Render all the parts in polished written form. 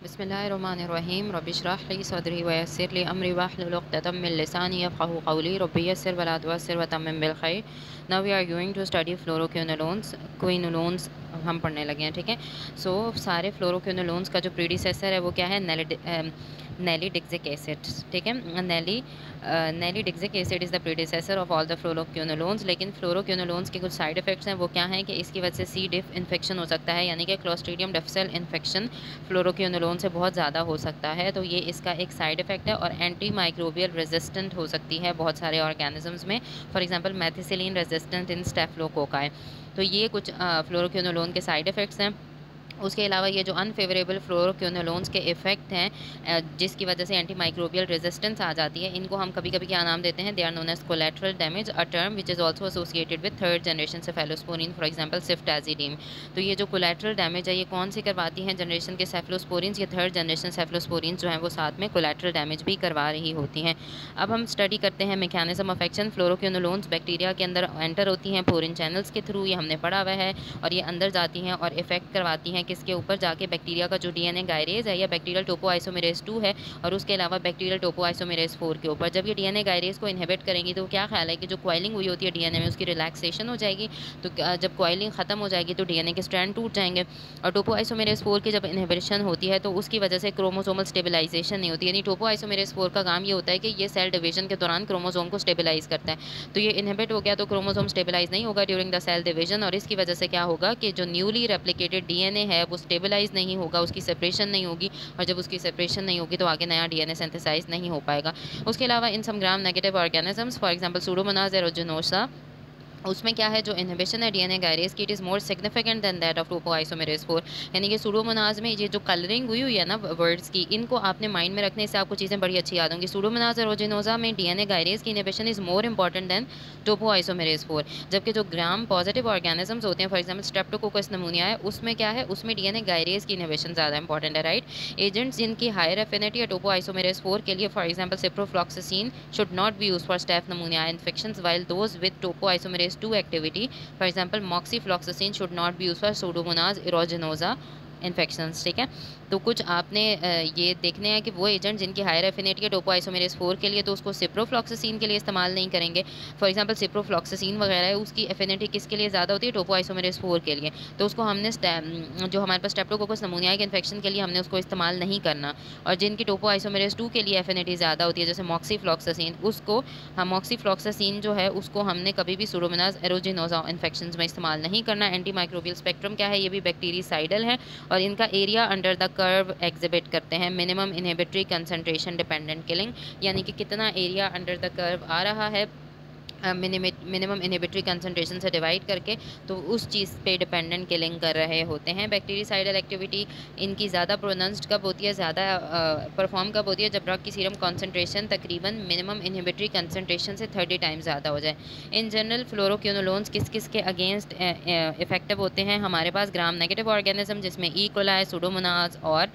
बिस्मिल्लाहिर्रहमानिर्रहीम रब्बिश्रह ली सदरी वयस्सिर ली अमरी वाहलुल उक़्दतम मिन लिसानी यफ़क़हू क़ौली रब्बी यस्सिर वला तुअस्सिर वतम्मिम बिल खैर। Now we are going to study fluoroquinolones quinolones हम पढ़ने लगे हैं, ठीक है। सो सारे फ्लोरोक्विनोलोन्स का जो प्रीडिसेसर है वो क्या है, नेलीडिक्सिक एसिड, ठीक है। Nalidixic acid is the predecessor of all the fluoroquinolones. लेकिन फ्लोरोक्विनोलोन्स के कुछ साइड इफेक्ट्स हैं, वो क्या हैं कि इसकी वजह से सी डिफ इन्फेक्शन हो सकता है, यानी कि क्लोस्ट्रीडियम डिफिसिल इन्फेक्शन फ्लोरोक्विनोलोन से बहुत ज़्यादा हो सकता है। तो ये इसका एक साइड इफ़ेक्ट है। और एंटी माइक्रोबियल रेजिस्टेंट हो सकती है बहुत सारे ऑर्गेनिजम्स में, फॉर एग्जांपल मेथिसिलिन रेजिस्टेंट इन स्टेफिलोकोकाई। तो ये कुछ फ्लोरोक्विनोलोन के साइड इफ़ेक्ट्स हैं। उसके अलावा ये जो अनफेवरेबल फ्लोरोक्विनोलोन्स के इफ़ेक्ट हैं, जिसकी वजह से एंटी माइक्रोबियल रेजिस्टेंस आ जाती है, इनको हम कभी कभी क्या नाम देते हैं, they are known as collateral damage, a term which is also associated with third generation cephalosporin, for example ceftazidime. तो ये जो कोलेट्रल डैमेज है, ये कौन सी करवाती हैं जनरेशन के सेफलोस्पोरिन, ये थर्ड जनरेशन सेफलोस्पोरिन जो हैं वो साथ में कोलेट्रल डैमेज भी करवा रही होती हैं। अब हम स्टडी करते हैं mechanism of action. Fluoroquinolones bacteria के अंदर एंटर होती हैं पोरिन चैनल्स के थ्रू, ये हमने पढ़ा हुआ है, और ये अंदर जाती हैं और इफेक्ट करवाती हैं किसके ऊपर, जाके बैक्टीरिया का जो डीएनए गायरेज है या बैक्टीरियल टोपोआइसोमेरेज 2 है, और उसके अलावा बैक्टीरियल टोपोआइसोमेरेज 4 के ऊपर। जब ये डीएनए गायरेज को इनहिबिट करेंगी तो क्या ख्याल है कि जो क्वाइलिंग हुई होती है डीएनए में, उसकी रिलैक्सेशन हो जाएगी। तो जब क्वाइलिंग खत्म हो जाएगी तो डीएनए के स्ट्रैंड टूट जाएंगे, और टोपोआइसोमेरेज 4 की जब इनहिबिशन होती है तो उसकी वजह से क्रोमोसोमल स्टेबलाइजेशन नहीं होती। यानी टोपोआइसोमेरेज 4 का काम ये होता है कि ये सेल डिवीजन के दौरान क्रोमोसोम को स्टेबलाइज करता है। तो ये इनहिबिट हो गया तो क्रोमोसोम स्टेबलाइज नहीं होगा ड्यूरिंग द सेल डिवीजन, और इसकी वजह से क्या होगा कि जो न्यूली रेप्लिकेटेड डीएनए है वो स्टेबलाइज नहीं होगा, उसकी सेपरेशन नहीं होगी, और जब उसकी सेपरेशन नहीं होगी तो आगे नया डीएनए सिंथेसाइज नहीं हो पाएगा। उसके अलावा in some gram negative organisms, for example pseudomonas aeruginosa, उसमें क्या है, जो इनहिबिशन है डीएनए गायरेज की, it is more significant than that of topoisomerase 4। यानी कि सूडोमोनाज में ये जो कलरिंग हुई हुई है ना वर्ड्स की, इनको आपने माइंड में रखने से आपको चीज़ें बड़ी अच्छी याद होंगी। सूडोमोनाज एरोजिनोसा में डीएनए गायरेज की inhibition is more important than topoisomerase 4। जबकि जो ग्राम पॉजिटिव ऑर्गेनिजम्स होते हैं, फॉर एग्जाम्पल स्ट्रेप्टोकोकस नमूनिया है, उसमें क्या है, उसमें डीएनए गायरेज की इनहिबिशन ज़्यादा इंपॉर्टेंट है, राइट। एजेंट्स जिनकी हायर एफिनिटी है टोपोआइसोमेरेज 4 के लिए, for example ciprofloxacin should not be use for staph pneumonia infections, while those with topoisomerase 2 activity, for example moxifloxacin should not be use for pseudomonas aeruginosa infections, ठीक है। तो कुछ आपने ये देखने हैं कि वो एजेंट जिनकी हायर एफिनिटी है टोपोआइसोमेरेज 4 के लिए, तो उसको सिप्रोफ्लॉक्सासिन के लिए इस्तेमाल नहीं करेंगे। फॉर एग्जांपल सिप्रोफ्लॉक्सासिन वगैरह है, उसकी एफिनिटी किसके लिए ज़्यादा होती है, टोपोआइसोमेरेज 4 के लिए, तो उसको हमने जो हमारे पास स्ट्रेप्टोकोकस नमूनिया के इन्फेक्शन के लिए हमने उसको इस्तेमाल नहीं करना। और जिनकी टोपोआइसोमेरेज 2 के लिए एफिनिटी ज़्यादा होती है, जैसे मॉक्सीफ्लॉक्सासिन, उसको हम मॉक्सीफ्लॉक्सासिन जो है उसको हमने कभी भी सूडोमोनाज एरोजिनोसा इन्फेक्शंस में इस्तेमाल नहीं करना। एंटी माइक्रोबियल स्पेक्ट्रम क्या है, ये भी बैक्टीरिसाइडल है, और इनका area under the curve exhibit करते हैं minimum inhibitory concentration dependent killing, यानी कि कितना एरिया अंडर द कर्व आ रहा है मिनिमम इनहिबिटरी कंसंट्रेशन से डिवाइड करके, तो उस चीज़ पे डिपेंडेंट किलिंग कर रहे होते हैं। बैक्टीरिसाइडल एक्टिविटी इनकी ज़्यादा प्रोनाउंस्ड कब होती है, ज़्यादा परफॉर्म कब होती है, जब ड्रग की सीरम कॉन्सेंट्रेशन तकरीबन मिनिमम इनहिबिटरी कंसंट्रेशन से 30 टाइम्स ज़्यादा हो जाए। इन जनरल फ्लोरोक्विनोलोन्स किस किस के अगेंस्ट इफेक्टिव होते हैं, हमारे पास ग्राम नेगेटिव ऑर्गेनिज्म जिसमें ई कोलाई, सूडोमोनास, और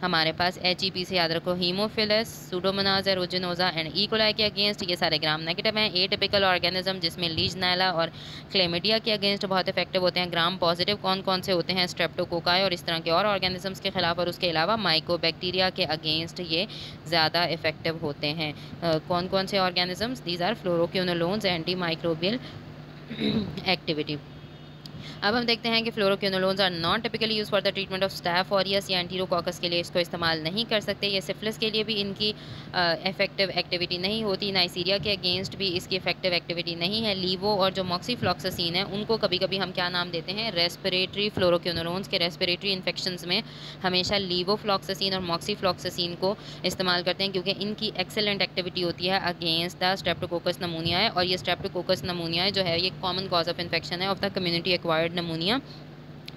हमारे पास HEP से याद रखो haemophilus, pseudomonas aeruginosa and E coli के अगेंस्ट ये सारे ग्राम नेगेटिव हैं। एटिपिकल ऑर्गेनिज्म जिसमें लीजनैला और क्लेमिडिया के अगेंस्ट बहुत इफेक्टिव होते हैं। ग्राम पॉजिटिव कौन कौन से होते हैं, स्ट्रेप्टोकोकाई और इस तरह के और ऑर्गेनिजम्स के खिलाफ, और उसके अलावा माइकोबैक्टीरिया के अगेंस्ट ये ज़्यादा इफेक्टिव होते हैं। कौन कौन से organisms, these are fluoroquinolones antimicrobial activity. अब हम देखते हैं कि fluoroquinolones are not typically use for the treatment of Staph aureus या एंटीरोकॉकस के लिए इसको इस्तेमाल नहीं कर सकते। ये सिफिलिस के लिए भी इनकी इफेक्टिव एक्टिविटी नहीं होती, नाइसीरिया के अगेंस्ट भी इसकी इफेक्टिव एक्टिविटी नहीं है। लीवो और जो मॉक्सीफ्लॉक्सासिन है उनको कभी कभी हम क्या नाम देते हैं, रेस्पिरेटरी फ्लोरोक्विनोलोन्स के रेस्पिरेटरी इन्फेक्शंस में हमेशा लीवोफ्लॉक्सासिन और मॉक्सीफ्लॉक्सासिन को इस्तेमाल करते हैं, क्योंकि इनकी एक्सेलेंट एक्टिविटी होती है अगेंस्ट द स्ट्रेप्टोकोकस नमूनिया, और ये स्ट्रेप्टोकोकस नमूनिया जो है ये कॉमन कॉज ऑफ इन्फेक्शन है of the community acquired नमूनिया।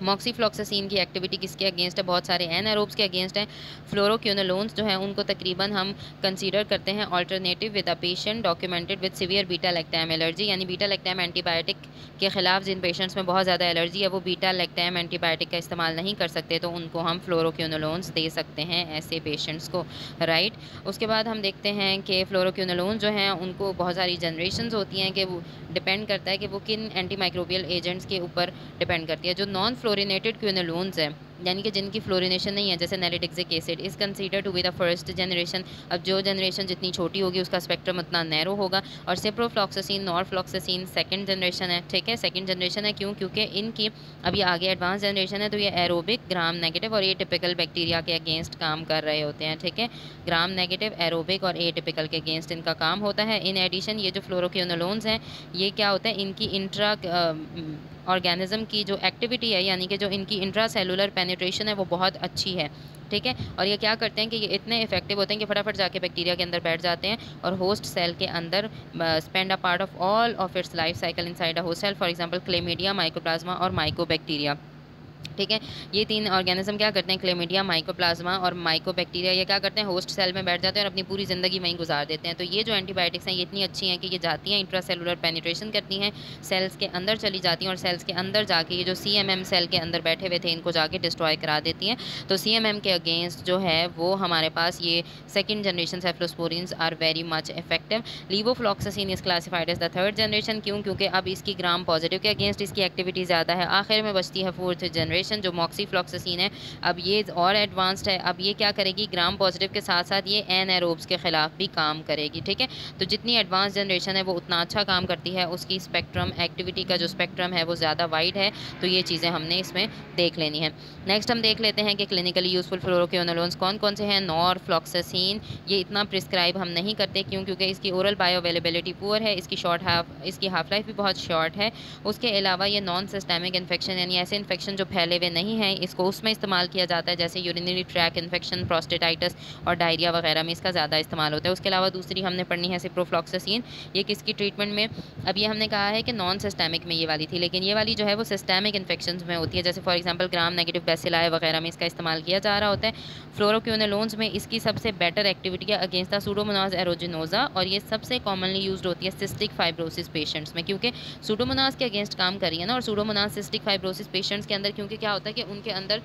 Moxifloxacin की एक्टिविटी किसके अगेंस्ट है, बहुत सारे एनारोब्स के अगेंस्ट है। फ्लोरोक्विनोलोन्स जो है उनको तकरीबन हम कंसीडर करते हैं alternative with a patient documented with severe beta lactam allergy, यानी बीटा लैक्टैम एंटीबायोटिक के खिलाफ जिन पेशेंट्स में बहुत ज़्यादा एलर्जी है वो बीटा लैक्टैम एंटीबायोटिक का इस्तेमाल नहीं कर सकते, तो उनको हम फ्लोरोक्विनोलोन्स दे सकते हैं ऐसे पेशेंट्स को, राइट। उसके बाद हम देखते हैं कि फ्लोरोक्विनोलोन्स जो हैं उनको बहुत सारी जनरेशन्स होती हैं, कि वो डिपेंड करता है कि वो किन एंटी माइक्रोबियल एजेंट्स के ऊपर डिपेंड करती है। जो नॉन फ्लोरिनेटेड क्विनोलोन्स है यानी कि जिनकी फ्लोरिनेशन नहीं है, जैसे nalidixic acid is consider to be the first generation. अब जो जनरेशन जितनी छोटी होगी उसका स्पेक्ट्रम उतना नैरो होगा। और सिप्रोफ्लॉक्सासिन, नॉरफ्लॉक्सासिन सेकंड जनरेशन है, ठीक है, सेकंड जनरेशन है। क्यों? क्योंकि इनकी अभी आगे एडवांस जनरेशन है, तो ये एरोबिक, ग्राम नेगेटिव और ए टिपिकल बैक्टीरिया के अगेंस्ट काम कर रहे होते हैं, ठीक है। ग्राम नेगेटिव, एरोबिक और ए टिपिकल के अगेंस्ट इनका काम होता है। इन एडिशन ये जो फ्लोरोक्विनोलोन्स हैं, ये क्या होता है, इनकी इंट्रा ऑर्गेनिज्म की जो एक्टिविटी है, यानी कि जो इनकी इंट्रा सेलुलर पेनिट्रेशन है, वो बहुत अच्छी है, ठीक है। और ये क्या करते हैं कि ये इतने इफेक्टिव होते हैं कि फटाफट जाके बैक्टीरिया के अंदर बैठ जाते हैं और होस्ट सेल के अंदर spend a part of all of its life cycle inside a host cell, for example Chlamydia, Mycoplasma और माइकोबैक्टीरिया, ठीक है। ये तीन ऑर्गेनिज्म क्या करते हैं, क्लेमिडिया, माइकोप्लाज्मा और माइकोबैक्टीरिया, ये क्या करते हैं, होस्ट सेल में बैठ जाते हैं और अपनी पूरी ज़िंदगी वहीं गुजार देते हैं। तो ये जो एंटीबायोटिक्स हैं ये इतनी अच्छी हैं कि ये जाती हैं, इंट्रासेलुलर पेनिट्रेशन करती हैं, सेल्स के अंदर चली जाती हैं और सेल्स के अंदर जाके ये जो CMM सेल के अंदर बैठे हुए थे इनको जाके डिस्ट्रॉय करा देती हैं। तो CMM के अगेंस्ट जो है वो हमारे पास ये second generation cephalosporins are very much effective. Levofloxacin is classified as the third generation. क्यों? क्योंकि अब इसकी ग्राम पॉजिटिव के अगेंस्ट इसकी एक्टिविटी ज़्यादा है। आखिर में बचती है फोर्थ जनरेशन जो मॉक्सीफ्लॉक्सासिन है। अब ये और एडवांस्ड है, अब ये क्या करेगी, ग्राम पॉजिटिव के साथ साथ ये एनाएरोब्स के खिलाफ भी काम करेगी, ठीक है। तो जितनी एडवांस जनरेशन है वो उतना अच्छा काम करती है, उसकी स्पेक्ट्रम एक्टिविटी का जो स्पेक्ट्रम है वो ज़्यादा वाइड है। तो ये चीज़ें हमने इसमें देख लेनी है। नेक्स्ट हम देख लेते हैं कि क्लिनिकली यूजफुल फ्लोरोक्विनोलोन्स कौन कौन से हैं। नॉरफ्लॉक्सासिन ये इतना प्रिस्क्राइब हम नहीं करते, क्यों? क्योंकि इसकी ओरल बायो अवेलेबिलिटी पुअर है, इसकी हाफ लाइफ भी बहुत शॉर्ट है। उसके अलावा ये नॉन सिस्टेमिक इन्फेक्शन, यानी ऐसे इन्फेक्शन जो फैले हुए नहीं हैं, इसको उसमें इस्तेमाल किया जाता है, जैसे यूरिनरी ट्रैक इन्फेक्शन, प्रोस्टेटाइटिस और डायरिया वगैरह में इसका ज़्यादा इस्तेमाल होता है। उसके अलावा दूसरी हमने पढ़नी है सिप्रोफ्लॉक्सासिन, ये किसकी ट्रीटमेंट में, अब ये हमने कहा है कि नॉन सिस्टेमिक में ये वाली थी, लेकिन ये वाली जो है वो सिस्टेमिक इन्फेक्शन में होती है, जैसे for example gram negative bacilli वगैरह में इसका इस्तेमाल किया जा रहा होता है। फ्लोरोक्विनोलोन्स में इसकी सबसे बेटर एक्टिविटी है अगेंस्ट द सूडोमोनास एरोजिनोजा, और ये सबसे कॉमनली यूज्ड होती है सिस्टिक फाइब्रोसिस पेशेंट्स में, क्योंकि सूडोमोनास के अगेंस्ट काम कर रही है ना। और सूडोमोनास सिस्टिक फाइब्रोसिस पेशेंट्स के अंदर क्योंकि क्या होता है कि उनके अंदर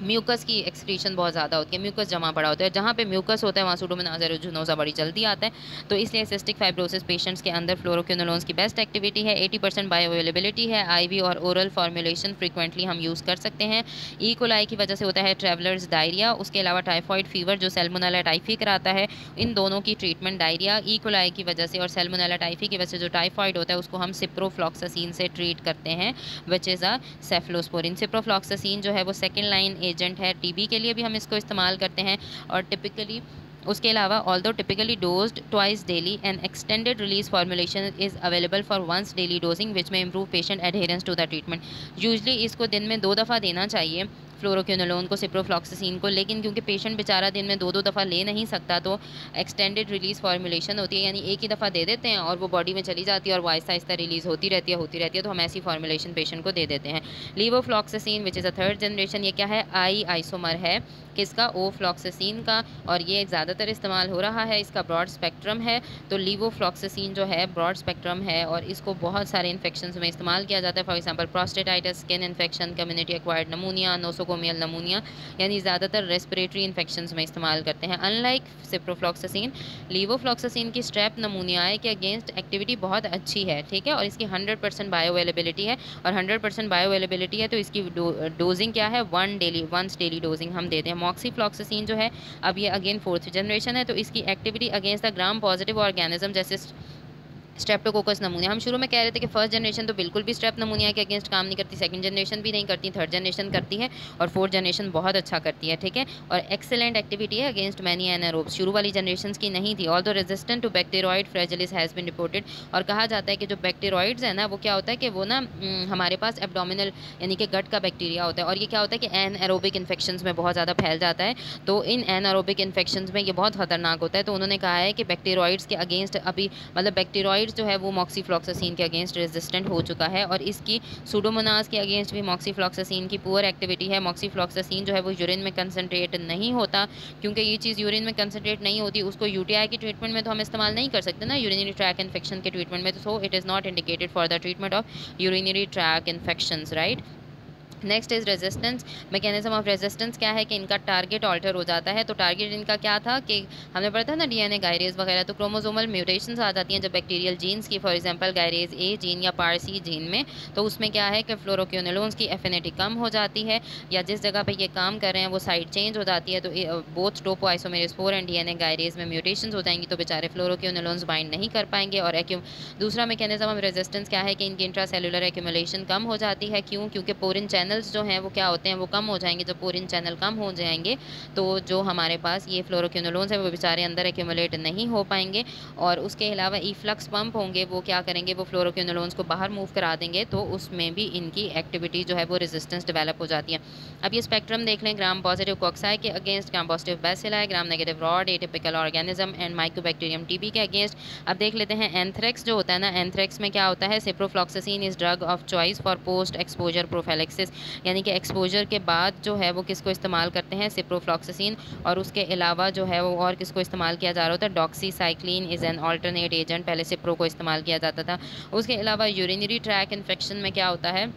म्यूकस की एक्सक्रीशन बहुत ज़्यादा होती है, म्यूकस जमा पड़ा होता है, जहाँ पे म्यूकस होता है वहाँ सूडोमोनास एरोजिनोजा बड़ी जल्दी आता है। तो इसलिए सिस्टिक फाइब्रोसिस पेशेंट्स के अंदर फ्लोरोक्विनोलोन्स की बेस्ट एक्टिविटी है। 80% बायो अवेलेबिलिटी है। IV और ओरल फॉर्मुलेशन फ्रीक्वेंटली हम यूज़ कर सकते हैं। ई कोलाई की वजह से होता है ट्रैवलर्स डायरिया, उसके अलावा टाइफॉइड फीवर जो सैल्मोनेला टाइफी कराता है, इन दोनों की ट्रीटमेंट डायरिया ई कोलाई की वजह से और सैल्मोनेला टाइफी की वजह से जो टाइफॉइड होता है उसको हम सिप्रोफ्लॉक्सासिन से ट्रीट करते हैं, which is a cephalosporin. Ciprofloxacin जो है वो सेकेंड लाइन एजेंट है, TB के लिए भी हम इसको इस्तेमाल करते हैं। और टिपिकली उसके अलावा although typically dosed twice daily, an extended release formulation is available for once daily dosing which में improve patient adherence to the treatment. Usually इसको दिन में 2 दफ़ा देना चाहिए फ्लोरोक्विनोलोन को, सिप्रोफ्लॉक्सासिन को, लेकिन क्योंकि पेशेंट बेचारा दिन में 2-2 दफ़ा ले नहीं सकता, तो एक्सटेंडेड रिलीज फॉर्मुलेशन होती है, यानी एक ही दफ़ा दे देते हैं और वो बॉडी में चली जाती है और वो आहिस्ता आहिस्ता रिलीज़ होती रहती है, तो हम ऐसी फॉर्मुलेशन पेशेंट को दे देते हैं। Levofloxacin which is a third generation, ये क्या है, आई आइसोमर है किसका, ओफ्लॉक्सासिन का, और ये ज़्यादातर इस्तेमाल हो रहा है, इसका ब्रॉड स्पेक्ट्रम है। तो लीवोफ्लॉक्सासिन जो है ब्रॉड स्पेक्ट्रम है और इसको बहुत सारे इन्फेक्शन में इस्तेमाल किया जाता है, for example prostatitis, skin infection, community acquired नमूनिया, nosocomial नमूनिया, यानी ज़्यादातर रेस्पिरेटरी इन्फेक्शन में इस्तेमाल करते हैं। अनलाइक सिप्रोफ्लॉक्सासिन, लीवोफ्लॉक्सासिन की स्ट्रेप नमूनियाए के अगेंस्ट एक्टिविटी बहुत अच्छी है, ठीक है, और इसकी 100% बायो अवेलेबिलिटी है, और 100% बायो अवेलेबिलिटी है तो इसकी डोजिंग क्या है, वंस डेली डोजिंग हम देते हैं। मॉक्सीफ्लॉक्सासिन जो है अब ये अगेन 4th जनरेशन है, तो इसकी activity against the gram positive organism जैसे स्ट्रेप्टोकोकस नमूनिया, हम शुरू में कह रहे थे कि फर्स्ट जनरेशन तो बिल्कुल भी स्ट्रेप नमूनिया के अगेंस्ट काम नहीं करती, सेकंड जनरेशन भी नहीं करती, थर्ड जनरेशन करती है और फोर्थ जनरेशन बहुत अच्छा करती है, ठीक है, और एक्सेलेंट एक्टिविटी है अगेंस्ट मैनी एनारोब्स। शुरू वाली जनरेशन की नहीं थी। Although resistant to bacteroides fragilis has been reported, और कहा जाता है कि जो बैक्टीरियोइड्स है ना वो क्या होता है कि वो ना हमारे पास एब्डोमिनल यानी कि गट का बैक्टीरिया होता है, और ये क्या होता है कि एनएरोबिक इन्फेक्शन में बहुत ज़्यादा फैल जाता है। तो इन एनएरोबिक इन्फेक्शन में ये बहुत खतरनाक होता है। तो उन्होंने कहा है कि बैक्टीरियोइड्स के अगेंस्ट अभी मतलब बैक्टीरियोइड्स जो है वो मॉक्सीफ्लॉक्सासिन के अगेंस्ट रेजिस्टेंट हो चुका है, और इसकी सूडोमोनास के अगेंस्ट भी मॉक्सीफ्लॉक्सासिन की पुअर एक्टिविटी है। मॉक्सीफ्लॉक्सासिन जो है वो यूरिन में कंसनट्रेट नहीं होता, क्योंकि ये चीज़ यूरिन में कंसनट्रेट नहीं होती, उसको यूटीआई की ट्रीटमेंट में तो हम इस्तेमाल नहीं कर सकते ना, यूरिनरी ट्रैक इन्फेक्शन के ट्रीटमेंट में, तो so it is not indicated for the treatment of urinary track infections, right. Next is resistance. Mechanism of resistance क्या है कि इनका टारगेट ऑल्टर हो जाता है। तो टारगेट इनका क्या था कि हमने पढ़ा था ना डीएनए गायरेज वगैरह, तो क्रोमोसोमल म्यूटेशंस आ जाती हैं जब बैक्टीरियल जीन्स की, for example gyrase A gene या पारसी जीन में, तो उसमें क्या है कि फ्लोरोक्विनोलोन्स की एफिनिटी कम हो जाती है, या जिस जगह पे ये काम कर रहे हैं वो साइड चेंज हो जाती है, तो both topoisomerase 4 and DNA gyrase में म्यूटेशंस हो जाएंगी, तो बेचारे फ्लोरोक्विनोलोन्स बाइंड नहीं कर पाएंगे। और दूसरा मैकेनिज्म ऑफ रेजिस्टेंस क्या है कि इनकी इंट्रासेलुलर एक्यूमुलेशन कम हो जाती है। क्यों? क्योंकि पोरिन चैनल्स जो हैं वो क्या होते हैं, वो कम हो जाएंगे। जब पोरिन चैनल कम हो जाएंगे तो जो हमारे पास ये फ्लोरोक्विनोलोन्स है वो बेचारे अंदर एक्यूमुलेट नहीं हो पाएंगे, और उसके अलावा ईफ्लक्स पंप होंगे, वो क्या करेंगे, वो फ्लोरोक्विनोलोन्स को बाहर मूव करा देंगे, तो उसमें भी इनकी एक्टिविटी जो है वो रेजिस्टेंस डेवलप हो जाती है। अब ये स्पेक्ट्रम देख लें, ग्राम पॉजिटिव कोक्साई के against, gram positive bacilli, gram negative rod, atypical organism and Mycobacterium TB के अगेंस्ट। अब देख लेते हैं एंथ्रेक्स जो होता है ना, एंथ्रेक्स में क्या होता है, ciprofloxacin is drug of choice for post exposure prophylaxis, यानी कि एक्सपोजर के बाद जो है वो किसको इस्तेमाल करते हैं, सिप्रोफ्लॉक्सासिन, और उसके अलावा जो है वो और किसको इस्तेमाल किया जा रहा होता है, doxycycline is an alternate agent, पहले सिप्रो को इस्तेमाल किया जाता था। उसके अलावा यूरिनरी ट्रैक इन्फेक्शन में क्या होता है,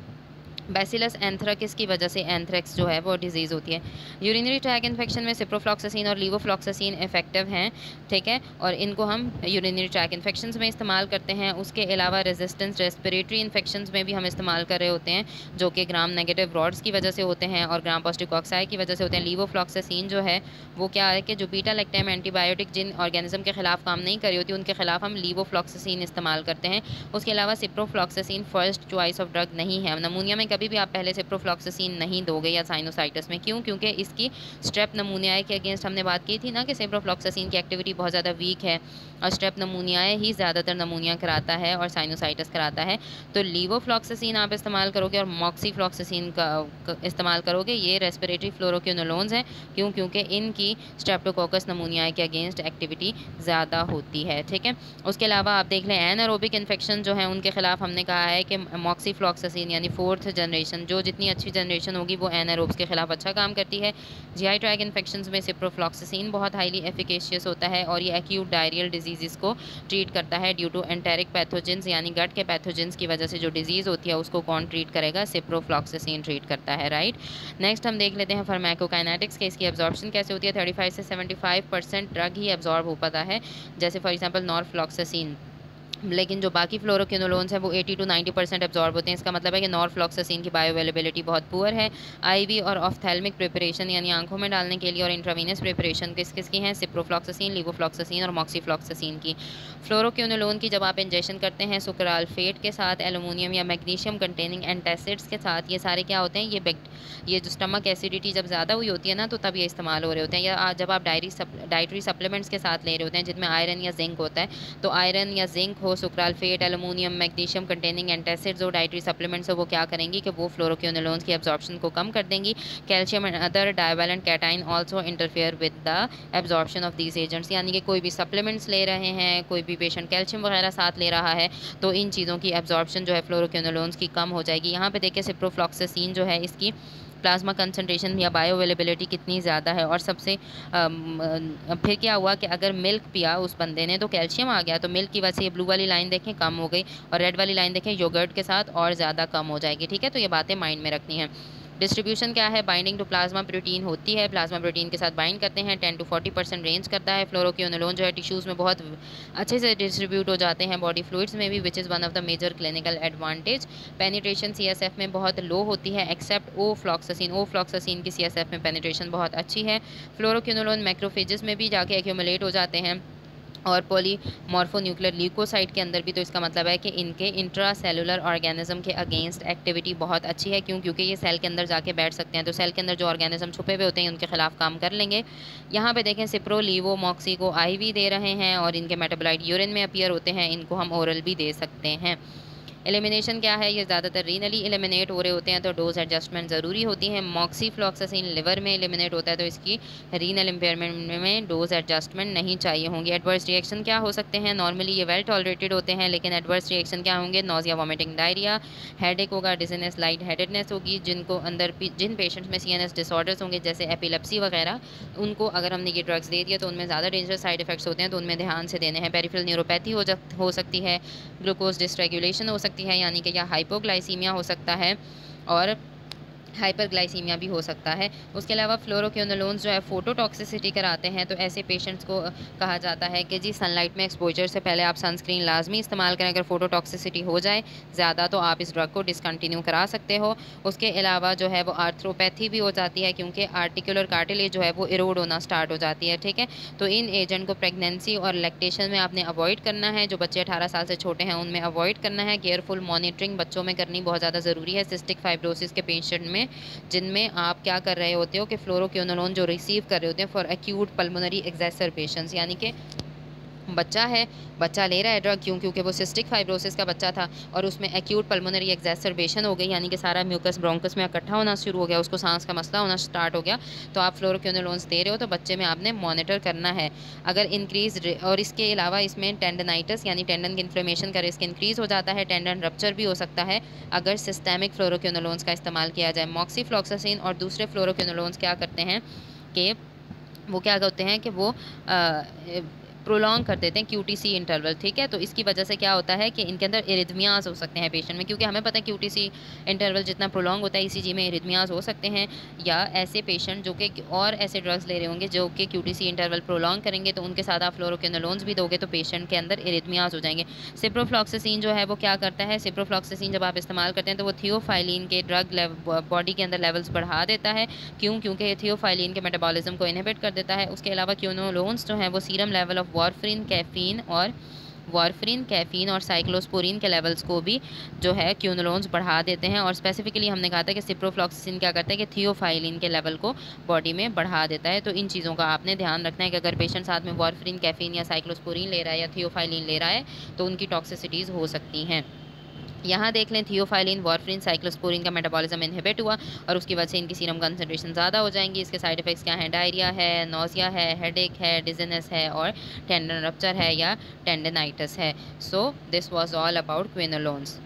बैसिलस एंथ्रेक्स की वजह से एंथ्रेक्स जो है वो डिजीज़ होती है। यूरिनरी ट्रैक इन्फेक्शन में सिप्रोफ्लॉक्सासिन और लीवोफ्लॉक्सासिन इफेक्टिव हैं, ठीक है, और इनको हम यूरिनरी ट्रैक इन्फेक्शंस में इस्तेमाल करते हैं। उसके अलावा रेजिस्टेंस रेस्पिरेटरी इन्फेक्शंस में भी हम इस्तेमाल कर रहे होते हैं, जो कि ग्राम नेगेटिव रॉड्स की वजह से होते हैं और ग्राम पॉजिटिव कॉक्साई की वजह से होते हैं। लीवोफ्लॉक्सासिन जो है वो क्या है कि जो बीटा लैक्टम एंटीबायोटिक जिन ऑर्गेनिज्म के खिलाफ काम नहीं कर रही होती, उनके खिलाफ हम लीवोफ्लॉक्सासिन इस्तेमाल करते हैं। उसके अलावा ciprofloxacin first choice of drug नहीं है। नमूनिया में कभी भी आप पहले सिप्रोफ्लॉक्सासिन नहीं दोगे, या साइनोसाइटिस में। क्यों? क्योंकि इसकी स्ट्रेप नमूनियाए के अगेंस्ट हमने बात की थी ना कि सिप्रोफ्लॉक्सासिन की एक्टिविटी बहुत ज़्यादा वीक है, और स्ट्रेप नमूनियाए ही ज़्यादातर नमूनिया कराता है और साइनोसाइटिस कराता है। तो लीवोफ्लॉक्सासिन आप इस्तेमाल करोगे और मॉक्सीफ्लॉक्सासिन का इस्तेमाल करोगे, ये रेस्पिरेटरी फ्लोरोक्विनोलोन्स हैं। क्यों? क्योंकि इनकी स्ट्रेप्टोकोकस नमूनियाए के अगेंस्ट एक्टिविटी ज़्यादा होती है, ठीक है। उसके अलावा आप देख लें एनारोबिक इन्फेक्शन जो है उनके खिलाफ हमने कहा है कि मॉक्सीफ्लॉक्सासिन यानी 4th जनरेशन, जो जितनी अच्छी जनरेशन होगी वो एनारोब्स के खिलाफ अच्छा काम करती है। जीआई ट्रैक इन्फेक्शंस में सिप्रोफ्लॉक्सासिन बहुत हाईली एफिकेशियस होता है, और ये एक्यूट डायरियल डिजीज़ को ट्रीट करता है ड्यू टू एंटेरिक पैथोजेंस, यानी गट के पैथोजेंस की वजह से जो डिजीज़ होती है उसको कौन ट्रीट करेगा, सिप्रोफ्लॉक्सासिन ट्रीट करता है, राइट। नेक्स्ट हम देख लेते हैं फार्माकोकाइनेटिक्स के, इसकी एब्जॉर्प्शन कैसे होती है। 35 से 75% ड्रग ही एब्जॉर्ब हो पाता है, जैसे फॉर एग्जाम्पल नॉरफ्लॉक्सासिन, लेकिन जो बाकी फ्लोरोक्विनोलोन्स हैं वो 80 to 90% एब्जॉर्ब होते हैं। इसका मतलब है कि नॉरफ्लॉक्सासिन की बायोअवेलेबिलिटी बहुत पुअर है। आईवी और ऑफ्थेल्मिक प्रिपरेशन यानी आंखों में डालने के लिए और इंट्रावीनस प्रिपरेशन किस किस की हैं, सिप्रोफ्लॉक्सासिन, लीवोफ्लॉक्सासिन और मॉक्सीफ्लॉक्सासिन की। फ्लोरोक्विनोलोन की जब आप इंजेक्शन करते हैं सुक्राल्फेट के साथ, एलुमिनियम या मैग्नीशियम कंटेनिंग एंटासिड्स के साथ, ये सारे क्या होते हैं, ये जो स्टमक एसिडिटी जब ज़्यादा हुई होती है ना, तो तब ये इस्तेमाल हो रहे होते हैं। या जब आप डाइटरी सप्लीमेंट्स के साथ ले रहे होते हैं जिनमें आयरन या जिंक होता है, तो आयरन या जिंक हो, sucralfate, aluminium, magnesium containing antacids और डाइटरी सप्लीमेंट्स हो, वो क्या करेंगी कि वो फ्लोरोक्विनोलोन्स की एब्जॉर्प्शन को कम कर देंगी। Calcium and other divalent cation also interfere with the absorption of these agents, यानी कि कोई भी सप्लीमेंट्स ले रहे हैं, कोई भी पेशेंट कैल्शियम वगैरह साथ ले रहा है, तो इन चीज़ों की एब्जॉर्प्शन जो है फ्लोरोक्विनोलोन्स की कम हो जाएगी। यहाँ पे देखिए सिप्रोफ्लॉक्सासिन जो है इसकी प्लाज्मा कंसंट्रेशन या बायो अवेलेबिलिटी कितनी ज़्यादा है, और सबसे फिर क्या हुआ कि अगर मिल्क पिया उस बंदे ने तो कैल्शियम आ गया, तो मिल्क की वजह से ये ब्लू वाली लाइन देखें कम हो गई, और रेड वाली लाइन देखें योगर्ट के साथ और ज़्यादा कम हो जाएगी, ठीक है। तो ये बातें माइंड में रखनी है। डिस्ट्रीब्यूशन क्या है, बाइंडिंग टू प्लाज्मा प्रोटीन होती है, प्लाज्मा प्रोटीन के साथ बाइंड करते हैं, 10 to 40% रेंज करता है। फ्लोरोक्विनोलोन जो है टिश्यूज़ में बहुत अच्छे से डिस्ट्रीब्यूट हो जाते हैं, बॉडी फ्लूइड्स में भी, which is one of the major clinical advantage. Penetration CSF में बहुत लो होती है एक्सेप्ट ओफ्लॉक्सासिन की सीएसएफ में पेनिट्रेशन बहुत अच्छी है। फ्लोरोक्विनोलोन मैक्रोफेजेस में भी जाके एक्यूमुलेट हो जाते हैं, और पॉलीमॉर्फोन्यूक्लियर ल्यूकोसाइट के अंदर भी। तो इसका मतलब है कि इनके इंट्रासेलुलर ऑर्गेनिज्म के अगेंस्ट एक्टिविटी बहुत अच्छी है। क्यों? क्योंकि ये सेल के अंदर जाके बैठ सकते हैं, तो सेल के अंदर जो ऑर्गेनिज्म छुपे हुए होते हैं उनके खिलाफ काम कर लेंगे। यहाँ पे देखें सिप्रो, लीवो, मॉक्सी को आईवी दे रहे हैं, और इनके मेटाबोलाइट यूरिन में अपीयर होते हैं, इनको हम ओरल भी दे सकते हैं। एलिमिनेशन क्या है, ये ज़्यादातर रीनली एलिमिनेट हो रहे होते हैं, तो डोज एडजस्टमेंट ज़रूरी होती है। मॉक्सीफ्लॉक्सासिन लिवर में एलिमिनेट होता है, तो इसकी रीनल इम्पेयरमेंट में डोज एडजस्टमेंट नहीं चाहिए होंगी। एडवर्स रिएक्शन क्या हो सकते हैं, नॉर्मली ये वेल टॉलरेटेड होते हैं, लेकिन एडवर्स रिएक्शन क्या होंगे, नोजिया, वॉमिटिंग, डायरिया, हेडेक होगा, डिजीनेस, लाइट हेडेडनेस होगी। जिन पेशेंट्स में CNS डिसऑर्डर्स होंगे जैसे एपिलेप्सी वगैरह, उनको अगर हमने ये ड्रग्स दे दिया तो उनमें ज़्यादा डेंजरस साइड इफेक्ट्स होते हैं, तो उनमें ध्यान से देने हैं। पेरिफेरल न्यूरोपैथी हो सकती है, ग्लूकोज डिसरेगुलेशन हो सकती है, यानी कि या हाइपोग्लाइसीमिया हो सकता है, और हाइपरग्लाइसीमिया भी हो सकता है। उसके अलावा फ्लोरोक्विनोलोन्स जो है फोटोटॉक्सिसिटी कराते हैं, तो ऐसे पेशेंट्स को कहा जाता है कि जी सनलाइट में एक्सपोजर से पहले आप सनस्क्रीन लाजमी इस्तेमाल करें। अगर फोटोटॉक्सिसिटी हो जाए ज़्यादा तो आप इस ड्रग को डिसकंटिन्यू करा सकते हो। उसके अलावा जो है वो आर्थ्रोपैथी भी हो जाती है, क्योंकि आर्टिकुलर कार्टिलेज जो है वो इरोड होना स्टार्ट हो जाती है, ठीक है। तो इन एजेंट को प्रेगनेंसी और लैक्टेशन में आपने अवॉइड करना है। जो बच्चे 18 साल से छोटे हैं उनमें अवॉइड करना है। केयरफुल मॉनिटरिंग बच्चों में करनी बहुत ज़्यादा ज़रूरी है सिस्टिक फाइब्रोसिस के पेशेंट में, जिनमें आप क्या कर रहे होते हो कि फ्लोरोक्विनोलोन जो रिसीव कर रहे होते हैं फॉर एक्यूट पल्मोनरी एक्सैसरबेशंस, यानी कि बच्चा है, बच्चा ले रहा है ड्रग, क्योंकि वो सिस्टिक फाइब्रोसिस का बच्चा था और उसमें एक्यूट पल्मोनरी एक्सैसरबेशन हो गई, यानी कि सारा म्यूकस ब्रोंकस में इकट्ठा होना शुरू हो गया, उसको सांस का मसला होना स्टार्ट हो गया। तो आप फ्लोरोक्विनोलोन्स दे रहे हो तो बच्चे में आपने मॉनिटर करना है। अगर इंक्रीज और इसके अलावा इसमें टेंडनाइटिस यानी टेंडन की इन्फ्लेमेशन का रिस्क इंक्रीज हो जाता है, टेंडन रप्चर भी हो सकता है अगर सिस्टेमिक फ्लोरोक्विनोलोन्स का इस्तेमाल किया जाए। मॉक्सीफ्लॉक्सासिन और दूसरे फ्लोरोक्विनोलोन्स क्या करते हैं कि वो क्या करते हैं कि वो प्रोलॉन्ग कर देते हैं क्यूटीसी इंटरवल, ठीक है। तो इसकी वजह से क्या होता है कि इनके अंदर इरिथमियाज हो सकते हैं पेशेंट में, क्योंकि हमें पता है क्यूटीसी इंटरवल जितना प्रोलॉन्ग होता है ईसीजी में इरिथमियाज हो सकते हैं। या ऐसे पेशेंट जो कि और ऐसे ड्रग्स ले रहे होंगे जो कि क्यूटीसी इंटरवल प्रोलॉन्ग करेंगे, तो उनके साथ आप फ्लोरोक्विनोलोन्स भी दोगे तो पेशेंट के अंदर इरिथमियाज हो जाएंगे। सिप्रोफ्लॉक्सासिन जो है वो क्या करता है, सिप्रोफ्लॉक्सासिन जब आप इस्तेमाल करते हैं तो वो थियोफाइलिन के ड्रग बॉडी के अंदर लेवल्स बढ़ा देता है। क्यों? क्योंकि थियोफाइलिन के मेटाबॉलिज्म को इनहिबिट कर देता है। उसके अलावा क्विनोलोन्स जो हैं वो सीरम लेवल ऑफ वारफरीन, कैफीन और साइक्लोस्पोरिन के लेवल्स को भी जो है क्विनोलोन्स बढ़ा देते हैं। और स्पेसिफिकली हमने कहा था कि सिप्रोफ्लॉक्सासिन क्या करता है कि थियोफाइलिन के लेवल को बॉडी में बढ़ा देता है। तो इन चीज़ों का आपने ध्यान रखना है कि अगर पेशेंट साथ में वारफरीन, कैफीन या साइक्लोस्पोरिन ले रहा है या थियोफाइलिन ले रहा है तो उनकी टॉक्सिसिटीज़ हो सकती हैं। यहाँ देख लें, थियोफाइलिन, वारफरीन, साइक्लोस्पोरिन का मेटाबॉलिज्म इनहिबिट हुआ और उसकी वजह से इनकी सीरम कंसंट्रेशन ज़्यादा हो जाएंगी। इसके साइड इफ़ेक्ट्स क्या हैं? डायरिया है, नोजिया है, हेडेक है, डिजीनेस है और टेंडन रप्चर है या टेंडनाइटिस है। So this was all about क्विनोलोन्स।